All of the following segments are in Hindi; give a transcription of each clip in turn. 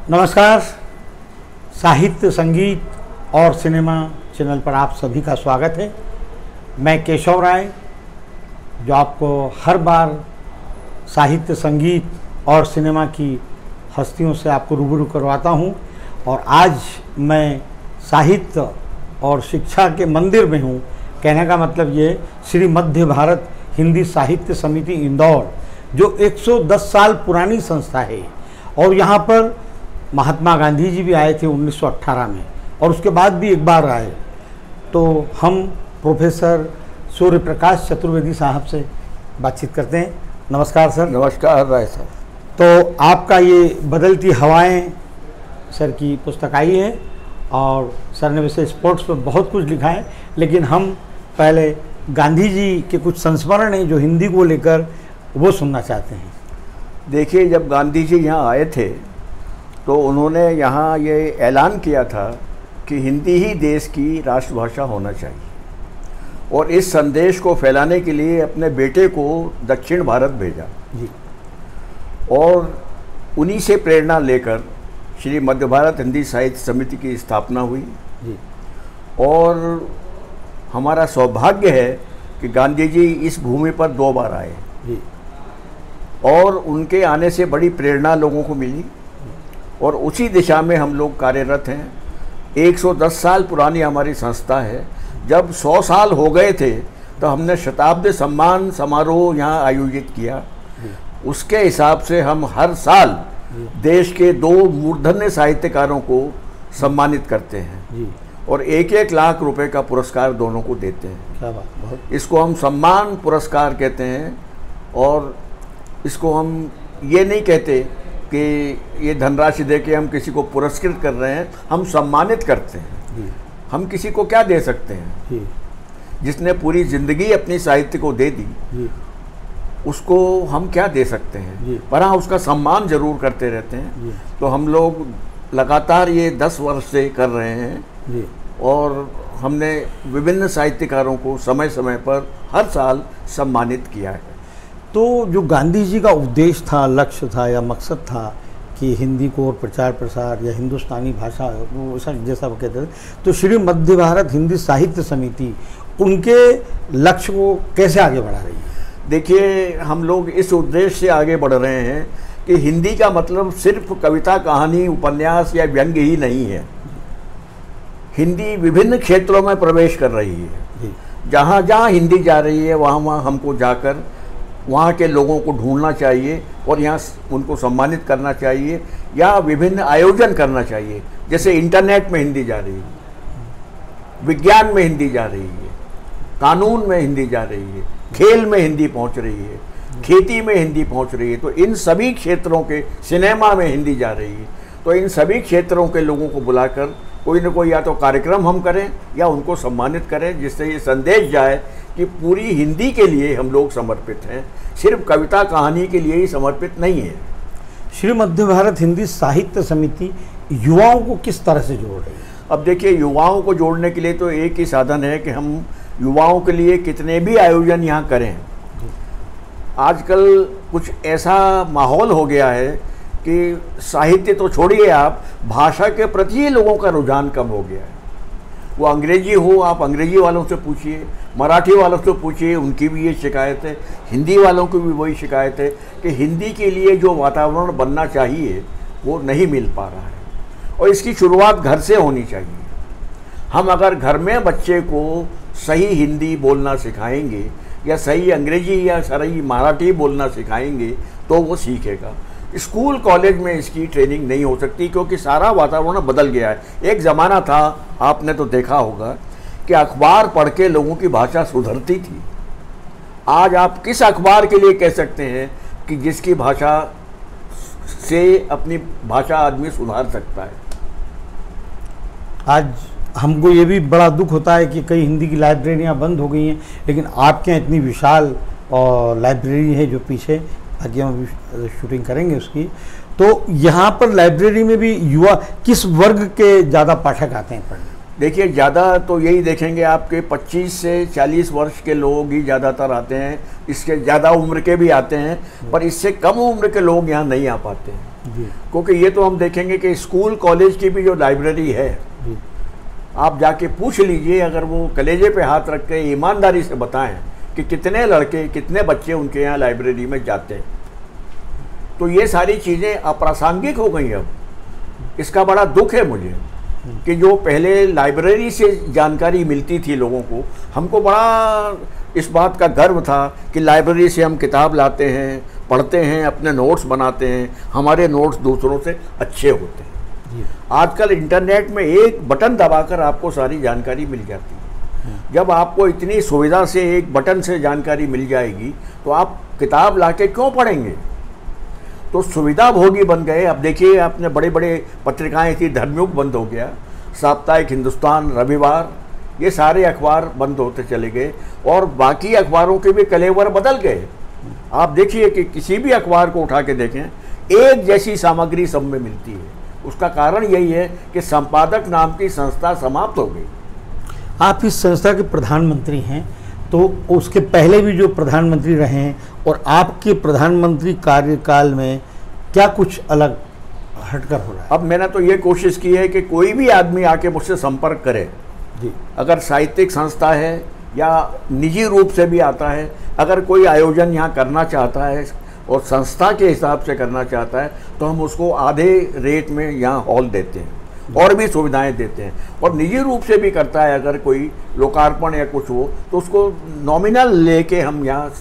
नमस्कार। साहित्य, संगीत और सिनेमा चैनल पर आप सभी का स्वागत है। मैं केशव राय, जो आपको हर बार साहित्य, संगीत और सिनेमा की हस्तियों से आपको रूबरू करवाता हूं। और आज मैं साहित्य और शिक्षा के मंदिर में हूं। कहने का मतलब ये श्री मध्य भारत हिंदी साहित्य समिति इंदौर, जो 110 साल पुरानी संस्था है। और यहाँ पर महात्मा गांधी जी भी आए थे 1918 में, और उसके बाद भी एक बार आए। तो हम प्रोफेसर सूर्य प्रकाश चतुर्वेदी साहब से बातचीत करते हैं। नमस्कार सर। नमस्कार राय सर। तो आपका ये बदलती हवाएं सर की पुस्तक आई है, और सर ने वैसे स्पोर्ट्स पर बहुत कुछ लिखा है, लेकिन हम पहले गांधी जी के कुछ संस्मरण हैं जो हिंदी को लेकर, वो सुनना चाहते हैं। देखिए, जब गांधी जी यहाँ आए थे तो उन्होंने यहाँ ये ऐलान किया था कि हिंदी ही देश की राष्ट्रभाषा होना चाहिए, और इस संदेश को फैलाने के लिए अपने बेटे को दक्षिण भारत भेजा जी। और उन्हीं से प्रेरणा लेकर श्री मध्य भारत हिंदी साहित्य समिति की स्थापना हुई जी। और हमारा सौभाग्य है कि गांधी जी इस भूमि पर 2 बार आए जी। और उनके आने से बड़ी प्रेरणा लोगों को मिली, और उसी दिशा में हम लोग कार्यरत हैं। 110 साल पुरानी हमारी संस्था है। जब 100 साल हो गए थे तो हमने शताब्दी सम्मान समारोह यहाँ आयोजित किया। उसके हिसाब से हम हर साल देश के 2 मूर्धन्य साहित्यकारों को सम्मानित करते हैं और 1-1 लाख रुपए का पुरस्कार दोनों को देते हैं। क्या बात, बहुत। इसको हम सम्मान पुरस्कार कहते हैं, और इसको हम ये नहीं कहते कि ये धनराशि दे के हम किसी को पुरस्कृत कर रहे हैं, हम सम्मानित करते हैं जी। हम किसी को क्या दे सकते हैं जी। जिसने पूरी ज़िंदगी अपनी साहित्य को दे दी जी। उसको हम क्या दे सकते हैं जी। पर हाँ, उसका सम्मान जरूर करते रहते हैं जी। तो हम लोग लगातार ये 10 वर्ष से कर रहे हैं जी। और हमने विभिन्न साहित्यकारों को समय समय पर हर साल सम्मानित किया है। तो जो गांधी जी का उद्देश्य था, लक्ष्य था या मकसद था कि हिंदी को और प्रचार प्रसार या हिंदुस्तानी भाषा, वो जैसा वो कहते थे, तो श्री मध्य भारत हिंदी साहित्य समिति उनके लक्ष्य को कैसे आगे बढ़ा रही है? देखिए, हम लोग इस उद्देश्य से आगे बढ़ रहे हैं कि हिंदी का मतलब सिर्फ कविता, कहानी, उपन्यास या व्यंग्य ही नहीं है। हिंदी विभिन्न क्षेत्रों में प्रवेश कर रही है। जहाँ जहाँ हिंदी जा रही है वहाँ वहाँ हमको जाकर वहाँ के लोगों को ढूंढना चाहिए और यहाँ उनको सम्मानित करना चाहिए या विभिन्न आयोजन करना चाहिए। जैसे इंटरनेट में हिंदी जा रही है, विज्ञान में हिंदी जा रही है, कानून में हिंदी जा रही है, खेल में हिंदी पहुँच रही है, खेती में हिंदी पहुँच रही है। तो इन सभी क्षेत्रों के, सिनेमा में हिंदी जा रही है। तो इन सभी क्षेत्रों के लोगों को बुलाकर कोई न कोई या तो कार्यक्रम हम करें या उनको सम्मानित करें, जिससे ये संदेश जाए कि पूरी हिंदी के लिए हम लोग समर्पित हैं, सिर्फ कविता कहानी के लिए ही समर्पित नहीं है। श्री मध्य भारत हिंदी साहित्य समिति युवाओं को किस तरह से जोड़ रही है? अब देखिए, युवाओं को जोड़ने के लिए तो एक ही साधन है कि हम युवाओं के लिए कितने भी आयोजन यहाँ करें। आजकल कुछ ऐसा माहौल हो गया है कि साहित्य तो छोड़िए, आप भाषा के प्रति ही लोगों का रुझान कम हो गया है। वो अंग्रेजी हो, आप अंग्रेजी वालों से पूछिए, मराठी वालों से पूछिए, उनकी भी ये शिकायत है, हिंदी वालों की भी वही शिकायत है कि हिंदी के लिए जो वातावरण बनना चाहिए वो नहीं मिल पा रहा है। और इसकी शुरुआत घर से होनी चाहिए। हम अगर घर में बच्चे को सही हिंदी बोलना सिखाएंगे या सही अंग्रेजी या सही मराठी बोलना सिखाएंगे तो वो सीखेगा। स्कूल कॉलेज में इसकी ट्रेनिंग नहीं हो सकती, क्योंकि सारा वातावरण बदल गया है। एक ज़माना था, आपने तो देखा होगा, कि अखबार पढ़ के लोगों की भाषा सुधरती थी। आज आप किस अखबार के लिए कह सकते हैं कि जिसकी भाषा से अपनी भाषा आदमी सुधार सकता है? आज हमको ये भी बड़ा दुख होता है कि कई हिंदी की लाइब्रेरियाँ बंद हो गई हैं, लेकिन आपके यहाँ इतनी विशाल और लाइब्रेरी है जो पीछे, आगे हम शूटिंग करेंगे उसकी। तो यहाँ पर लाइब्रेरी में भी युवा किस वर्ग के ज़्यादा पाठक आते हैं पढ़ने? देखिए, ज़्यादा तो यही देखेंगे आपके 25 से 40 वर्ष के लोग ही ज़्यादातर आते हैं, इसके ज़्यादा उम्र के भी आते हैं, पर इससे कम उम्र के लोग यहाँ नहीं आ पाते हैं जी। क्योंकि ये तो हम देखेंगे कि स्कूल कॉलेज की भी जो लाइब्रेरी है जी। आप जाके पूछ लीजिए, अगर वो कलेजे पे हाथ रख के ईमानदारी से बताएं कि कितने लड़के कितने बच्चे उनके यहाँ लाइब्रेरी में जाते हैं, तो ये सारी चीज़ें अप्रासंगिक हो गई। अब इसका बड़ा दुख है मुझे कि जो पहले लाइब्रेरी से जानकारी मिलती थी लोगों को, हमको बड़ा इस बात का गर्व था कि लाइब्रेरी से हम किताब लाते हैं, पढ़ते हैं, अपने नोट्स बनाते हैं, हमारे नोट्स दूसरों से अच्छे होते हैं। आजकल इंटरनेट में एक बटन दबाकर आपको सारी जानकारी मिल जाती है। जब आपको इतनी सुविधा से एक बटन से जानकारी मिल जाएगी तो आप किताब लाके क्यों पढ़ेंगे? तो सुविधा भोगी बन गए। अब देखिए, आपने बड़े बड़े पत्रिकाएं थी, धर्मयुग बंद हो गया, साप्ताहिक हिंदुस्तान, रविवार, ये सारे अखबार बंद होते चले गए और बाकी अखबारों के भी कलेवर बदल गए। आप देखिए कि किसी भी अखबार को उठा के देखें, एक जैसी सामग्री सब में मिलती है। उसका कारण यही है कि संपादक नाम की संस्था समाप्त हो गई। आप इस संस्था के प्रधानमंत्री हैं, तो उसके पहले भी जो प्रधानमंत्री रहे हैं और आपके प्रधानमंत्री कार्यकाल में क्या कुछ अलग हटकर हो रहा है? अब मैंने तो ये कोशिश की है कि कोई भी आदमी आके मुझसे संपर्क करे जी। अगर साहित्यिक संस्था है या निजी रूप से भी आता है, अगर कोई आयोजन यहाँ करना चाहता है और संस्था के हिसाब से करना चाहता है तो हम उसको आधे रेट में यहाँ हॉल देते हैं और भी सुविधाएं देते हैं। और निजी रूप से भी करता है, अगर कोई लोकार्पण या कुछ हो तो उसको नॉमिनल लेके हम यहाँ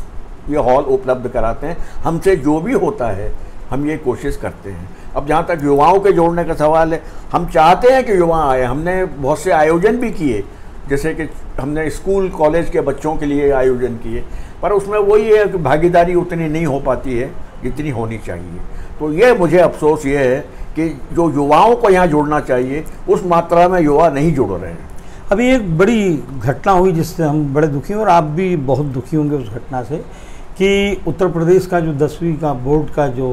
ये हॉल उपलब्ध कराते हैं। हमसे जो भी होता है हम ये कोशिश करते हैं। अब जहाँ तक युवाओं के जोड़ने का सवाल है, हम चाहते हैं कि युवा आए। हमने बहुत से आयोजन भी किए, जैसे कि हमने स्कूल कॉलेज के बच्चों के लिए आयोजन किए, पर उसमें वही है कि भागीदारी उतनी नहीं हो पाती है जितनी होनी चाहिए। तो ये मुझे अफसोस ये है कि जो युवाओं को यहाँ जोड़ना चाहिए उस मात्रा में युवा नहीं जुड़ रहे हैं। अभी एक बड़ी घटना हुई जिससे हम बड़े दुखी हैं और आप भी बहुत दुखी होंगे उस घटना से, कि उत्तर प्रदेश का जो 10वीं का बोर्ड का जो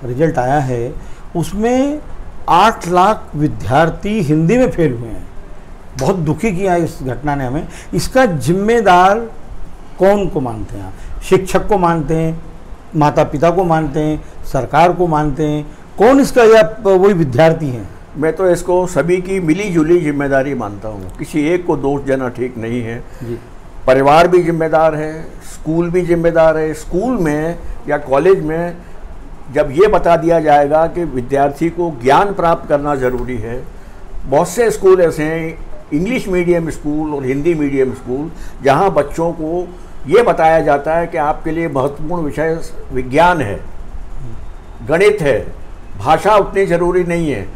रिजल्ट आया है उसमें 8 लाख विद्यार्थी हिंदी में फेल हुए हैं। बहुत दुखी किया इस घटना ने हमें। इसका जिम्मेदार कौन को मानते हैं आप? शिक्षक को मानते हैं, माता पिता को मानते हैं, सरकार को मानते हैं, कौन इसका, या वही विद्यार्थी हैं? मैं तो इसको सभी की मिली जुली जिम्मेदारी मानता हूँ। किसी एक को दोष देना ठीक नहीं है जी। परिवार भी जिम्मेदार है, स्कूल भी जिम्मेदार है। स्कूल में या कॉलेज में जब ये बता दिया जाएगा कि विद्यार्थी को ज्ञान प्राप्त करना ज़रूरी है, बहुत से स्कूल ऐसे हैं, इंग्लिश मीडियम स्कूल और हिंदी मीडियम स्कूल, जहाँ बच्चों को ये बताया जाता है कि आपके लिए महत्वपूर्ण विषय विज्ञान है, गणित है, भाषा उतनी ज़रूरी नहीं है।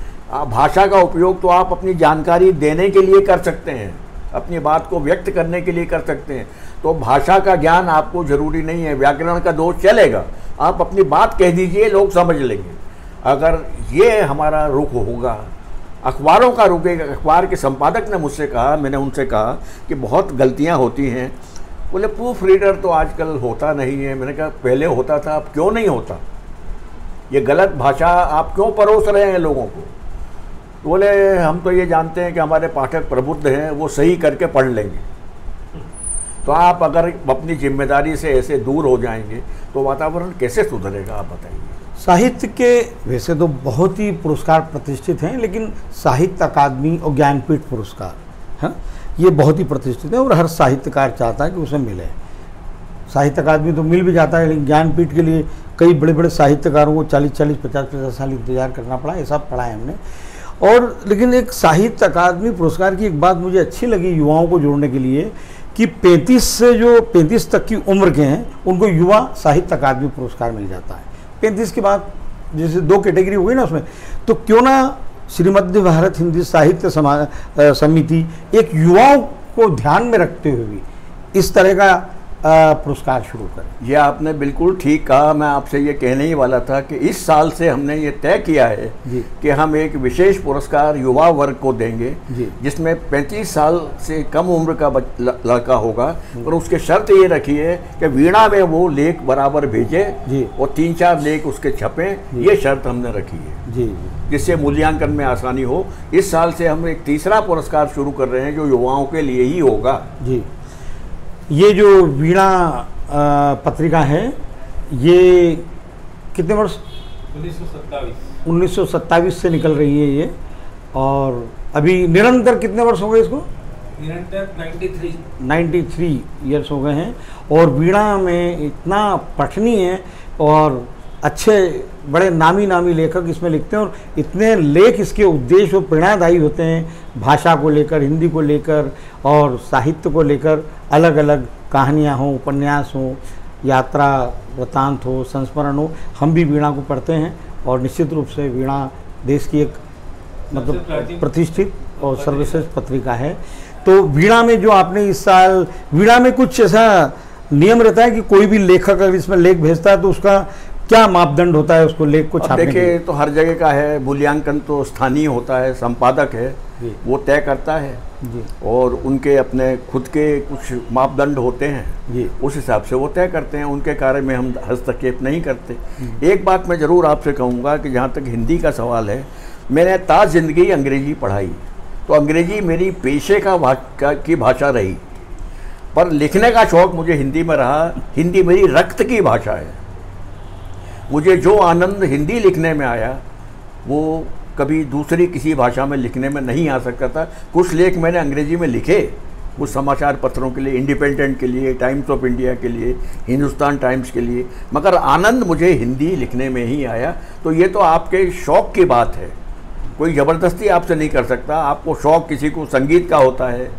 भाषा का उपयोग तो आप अपनी जानकारी देने के लिए कर सकते हैं, अपनी बात को व्यक्त करने के लिए कर सकते हैं। तो भाषा का ज्ञान आपको ज़रूरी नहीं है। व्याकरण का दोष चलेगा, आप अपनी बात कह दीजिए, लोग समझ लेंगे। अगर ये हमारा रुख होगा, अखबारों का रुकेगा। अखबार के संपादक ने मुझसे कहा, मैंने उनसे कहा कि बहुत गलतियां होती हैं। बोले प्रूफ रीडर तो आजकल होता नहीं है। मैंने कहा पहले होता था, अब क्यों नहीं होता? ये गलत भाषा आप क्यों परोस रहे हैं लोगों को? बोले हम तो ये जानते हैं कि हमारे पाठक प्रबुद्ध हैं, वो सही करके पढ़ लेंगे। तो आप अगर अपनी जिम्मेदारी से ऐसे दूर हो जाएंगे तो वातावरण कैसे सुधरेगा, आप बताइए। साहित्य के वैसे तो बहुत ही पुरस्कार प्रतिष्ठित हैं, लेकिन साहित्य अकादमी और ज्ञानपीठ पुरस्कार, हाँ, ये बहुत ही प्रतिष्ठित है और हर साहित्यकार चाहता है कि उसे मिले। साहित्य अकादमी तो मिल भी जाता है, लेकिन ज्ञानपीठ के लिए कई बड़े बड़े साहित्यकारों को 40-40, 50-50 साल इंतजार करना पड़ा। ये सब पढ़ा है हमने। और लेकिन एक साहित्य अकादमी पुरस्कार की एक बात मुझे अच्छी लगी युवाओं को जोड़ने के लिए, कि 35 से जो 35 तक की उम्र के हैं उनको युवा साहित्य अकादमी पुरस्कार मिल जाता है। 35 के बाद जैसे 2 कैटेगरी हो गई ना उसमें, तो क्यों ना श्रीमद्य भारत हिंदी साहित्य समिति एक युवाओं को ध्यान में रखते हुए भी इस तरह का पुरस्कार शुरू करें। ये आपने बिल्कुल ठीक कहा। मैं आपसे ये कहने ही वाला था कि इस साल से हमने ये तय किया है कि हम एक विशेष पुरस्कार युवा वर्ग को देंगे, जिसमें 35 साल से कम उम्र का लड़का होगा, और उसके शर्त ये रखी है कि वीणा में वो लेख बराबर भेजे और 3-4 लेख उसके छपे। ये शर्त हमने रखी है जिससे मूल्यांकन में आसानी हो। इस साल से हम एक तीसरा पुरस्कार शुरू कर रहे हैं जो युवाओं के लिए ही होगा। जी, ये जो वीणा पत्रिका है ये कितने वर्ष? 1927 से निकल रही है ये, और अभी निरंतर कितने वर्ष हो गए इसको? निरंतर 93 ईयर्स हो गए हैं। और वीणा में इतना पठनीय है और अच्छे बड़े नामी लेखक इसमें लिखते हैं, और इतने लेख इसके उद्देश्य और प्रेरणादायी होते हैं, भाषा को लेकर, हिंदी को लेकर और साहित्य को लेकर। अलग अलग कहानियाँ हों, उपन्यास हों, यात्रा वृतांत हो, संस्मरण हो, हम भी वीणा को पढ़ते हैं। और निश्चित रूप से वीणा देश की एक मतलब प्रतिष्ठित और सर्वश्रेष्ठ पत्रिका है। तो वीणा में जो आपने इस साल, वीणा में कुछ ऐसा नियम रहता है कि कोई भी लेखक अगर इसमें लेख भेजता है तो उसका क्या मापदंड होता है उसको लेख को छापने? देखिए, तो हर जगह का है, मूल्यांकन तो स्थानीय होता है, संपादक है वो तय करता है और उनके अपने खुद के कुछ मापदंड होते हैं, उस हिसाब से वो तय करते हैं। उनके कार्य में हम हस्तक्षेप नहीं करते। एक बात मैं ज़रूर आपसे कहूँगा कि जहाँ तक हिंदी का सवाल है, मैंने ता जिंदगी अंग्रेजी पढ़ाई, तो अंग्रेजी मेरी पेशे की भाषा रही, पर लिखने का शौक़ मुझे हिंदी में रहा। हिंदी मेरी रक्त की भाषा है। मुझे जो आनंद हिंदी लिखने में आया वो कभी दूसरी किसी भाषा में लिखने में नहीं आ सकता था। कुछ लेख मैंने अंग्रेजी में लिखे, कुछ समाचार पत्रों के लिए, इंडिपेंडेंट के लिए, टाइम्स ऑफ इंडिया के लिए, हिंदुस्तान टाइम्स के लिए, मगर आनंद मुझे हिंदी लिखने में ही आया। तो ये तो आपके शौक़ की बात है, कोई ज़बरदस्ती आपसे नहीं कर सकता। आपको शौक़, किसी को संगीत का होता है,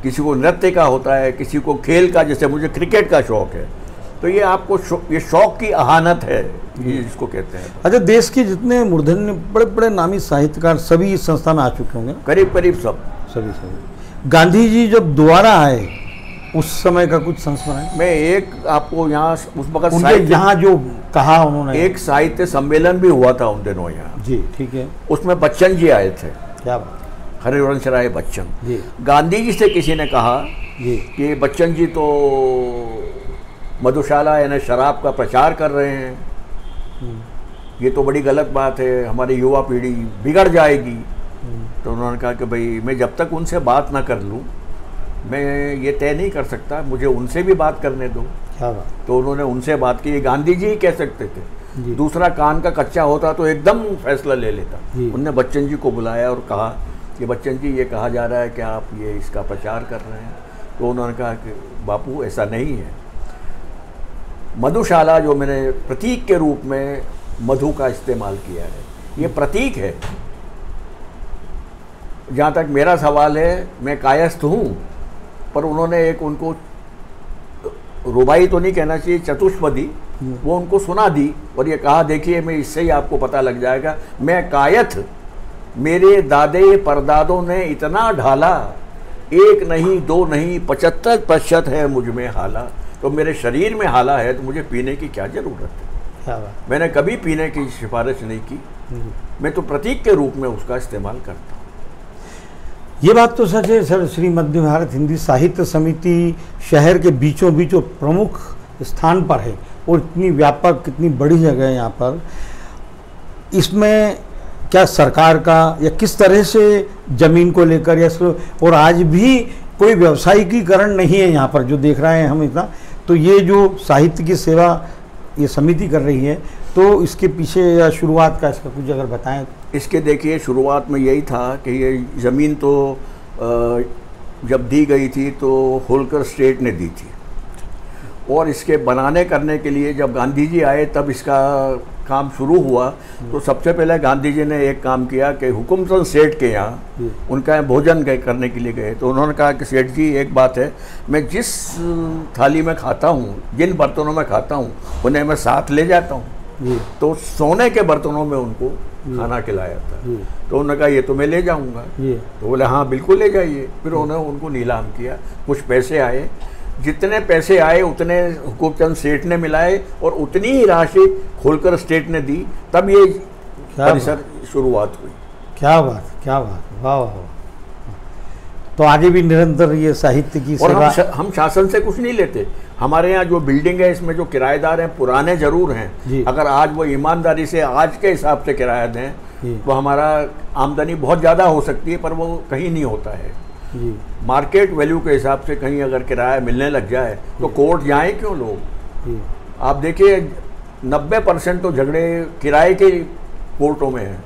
किसी को नृत्य का होता है, किसी को खेल का, जैसे मुझे क्रिकेट का शौक़ है, तो ये आपको ये शौक़ की अहानत है, ये जिसको कहते हैं। अच्छा, देश के जितने मूर्धन्य बड़े बड़े नामी साहित्यकार सभी इस संस्था में आ चुके होंगे? करीब करीब सभी। गांधी जी जब दोबारा आए उस समय का कुछ संस्मरण? मैं एक आपको यहाँ उस वक्त यहाँ जो कहा उन्होंने, एक साहित्य सम्मेलन भी हुआ था उन दिनों यहाँ। जी, ठीक है। उसमें बच्चन जी आए थे। क्या बात? हरिवंश राय बच्चन जी। गांधी जी से किसी ने कहा कि बच्चन जी तो मधुशाला यानी शराब का प्रचार कर रहे हैं, ये तो बड़ी गलत बात है, हमारी युवा पीढ़ी बिगड़ जाएगी। तो उन्होंने कहा कि भाई मैं जब तक उनसे बात ना कर लूँ मैं ये तय नहीं कर सकता, मुझे उनसे भी बात करने दो। तो उन्होंने उनसे बात की। गांधी जी कह सकते थे, दूसरा कान का कच्चा होता तो एकदम फैसला ले लेता। उनने बच्चन जी को बुलाया और कहा कि बच्चन जी ये कहा जा रहा है कि आप ये इसका प्रचार कर रहे हैं। तो उन्होंने कहा कि बापू ऐसा नहीं है, मधुशाला जो मैंने प्रतीक के रूप में मधु का इस्तेमाल किया है, ये प्रतीक है। जहाँ तक मेरा सवाल है, मैं कायस्थ हूँ, पर उन्होंने एक उनको रुबाई तो नहीं कहना चाहिए, चतुष्पदी वो उनको सुना दी और ये कहा, देखिए मैं इससे ही आपको पता लग जाएगा, मैं कायस्थ, मेरे दादे परदादों ने इतना ढाला, एक नहीं दो नहीं 75% है मुझ में हाला। तो मेरे शरीर में हाला है तो मुझे पीने की क्या ज़रूरत है? मैंने कभी पीने की सिफारिश नहीं की, मैं तो प्रतीक के रूप में उसका इस्तेमाल करता हूँ। ये बात तो सच है सर। श्री मध्य भारत हिंदी साहित्य समिति शहर के बीचों बीचों प्रमुख स्थान पर है और इतनी व्यापक, कितनी बड़ी जगह है यहाँ पर। इसमें क्या सरकार का या किस तरह से ज़मीन को लेकर या और आज भी कोई व्यावसायिकीकरण नहीं है यहाँ पर जो देख रहे हैं हम इतना, तो ये जो साहित्य की सेवा ये समिति कर रही है, तो इसके पीछे या शुरुआत का इसका कुछ अगर बताएं। इसके देखिए, शुरुआत में यही था कि ये ज़मीन तो जब दी गई थी तो होलकर स्टेट ने दी थी, और इसके बनाने करने के लिए जब गांधी जी आए तब इसका काम शुरू हुआ। तो सबसे पहले गांधी जी ने एक काम किया कि हुकुमचंद सेठ के यहाँ उनका भोजन करने के लिए गए। तो उन्होंने कहा कि सेठ जी एक बात है, मैं जिस थाली में खाता हूँ, जिन बर्तनों में खाता हूँ, उन्हें मैं साथ ले जाता हूँ। तो सोने के बर्तनों में उनको खाना खिलाया था। तो उन्होंने कहा ये तो मैं ले जाऊँगा। तो बोले हाँ बिल्कुल ले जाइए। फिर उन्होंने उनको नीलाम किया, कुछ पैसे आए, जितने पैसे आए उतने हुकूमचंद सेठ ने मिलाए और उतनी ही राशि खोलकर स्टेट ने दी, तब ये परिसर शुरुआत हुई। क्या बात, क्या बात, वाह वाह। तो आगे भी निरंतर ये साहित्य की और सेवा। हम शासन से कुछ नहीं लेते। हमारे यहाँ जो बिल्डिंग है इसमें जो किराएदार हैं पुराने जरूर हैं, अगर आज वो ईमानदारी से आज के हिसाब से किराया दें तो हमारा आमदनी बहुत ज़्यादा हो सकती है, पर वो कहीं नहीं होता है जी। मार्केट वैल्यू के हिसाब से कहीं अगर किराया मिलने लग जाए तो कोर्ट जाएं क्यों लोग। आप देखिए 90% तो झगड़े किराए के कोर्टों में हैं।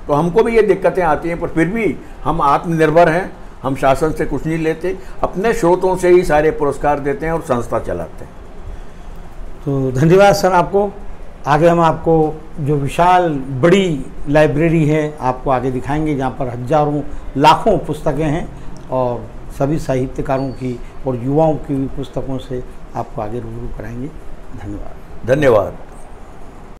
तो हमको भी ये दिक्कतें आती हैं, पर फिर भी हम आत्मनिर्भर हैं, हम शासन से कुछ नहीं लेते, अपने स्रोतों से ही सारे पुरस्कार देते हैं और संस्था चलाते हैं। तो धन्यवाद सर आपको। आगे हम आपको जो विशाल बड़ी लाइब्रेरी है आपको आगे दिखाएंगे, जहाँ पर हजारों लाखों पुस्तकें हैं और सभी साहित्यकारों की और युवाओं की पुस्तकों से आपको आगे रूबरू कराएंगे। धन्यवाद। धन्यवाद।